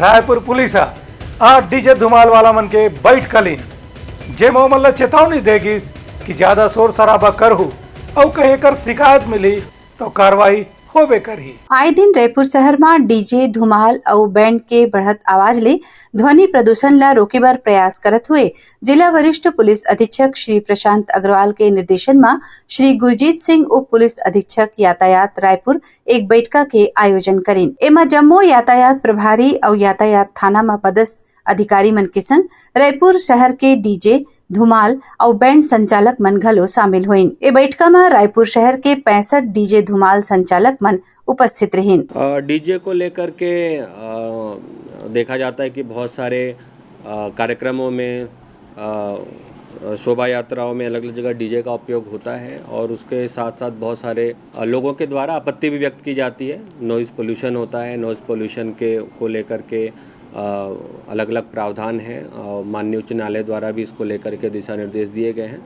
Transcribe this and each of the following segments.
Raipur police आज DJ Dhumal वाला मन के बैठ कलीन जे मोहम्मद चेतावनी देगी कि ज्यादा शोर शराबा करहु और कहीं कर शिकायत मिली तो कार्रवाई होबे करही। आए दिन रायपुर शहर में डीजे धुमाल और बैंड के बढ़त आवाज ले ध्वनि प्रदूषण ला रोके बर प्रयास करत हुए जिला वरिष्ठ पुलिस अधीक्षक श्री प्रशांत अग्रवाल के निर्देशन में श्री गुरजीत सिंह उप पुलिस अधीक्षक यातायात रायपुर एक बैठक के आयोजन करें। एमा जम्मू यातायात प्रभारी और यातायात थाना में पदस्थ अधिकारी मन के संग रायपुर शहर के डीजे धुमाल और बैंड संचालक मन घलो शामिल हुईन। ए बैठक में रायपुर शहर के 65 डीजे धुमाल संचालक मन उपस्थित रहिन। डीजे को लेकर के देखा जाता है कि बहुत सारे कार्यक्रमों में शोभा यात्राओं में अलग अलग जगह डीजे का उपयोग होता है और उसके साथ साथ बहुत सारे लोगों के द्वारा आपत्ति भी व्यक्त की जाती है। नॉइज़ पोल्यूशन होता है, नॉइज़ पोल्यूशन को लेकर के अलग अलग प्रावधान है और माननीय उच्च न्यायालय द्वारा भी इसको लेकर के दिशा निर्देश दिए गए हैं।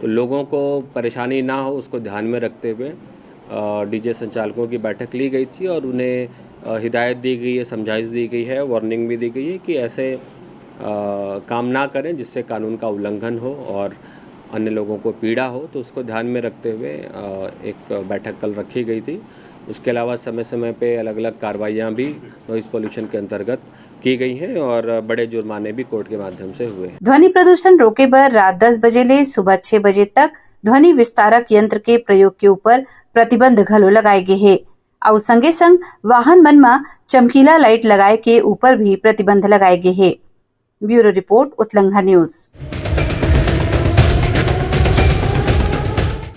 तो लोगों को परेशानी ना हो उसको ध्यान में रखते हुए डीजे संचालकों की बैठक ली गई थी और उन्हें हिदायत दी गई है, समझाइश दी गई है, वार्निंग भी दी गई है कि ऐसे काम ना करें जिससे कानून का उल्लंघन हो और अन्य लोगों को पीड़ा हो। तो उसको ध्यान में रखते हुए एक बैठक कल रखी गई थी। उसके अलावा समय समय पे अलग अलग कार्रवाइयाँ भी नॉइज़ पोल्यूशन के अंतर्गत की गई हैं और बड़े जुर्माने भी कोर्ट के माध्यम से हुए हैं। ध्वनि प्रदूषण रोके बर रात 10 बजे ले सुबह 6 बजे तक ध्वनि विस्तारक यंत्र के प्रयोग के ऊपर प्रतिबंध घलो लगाए गए है और संगे संग वाहन मन में चमकीला लाइट लगाए के ऊपर भी प्रतिबंध लगाए गए है। ब्यूरो रिपोर्ट उतलंघा न्यूज।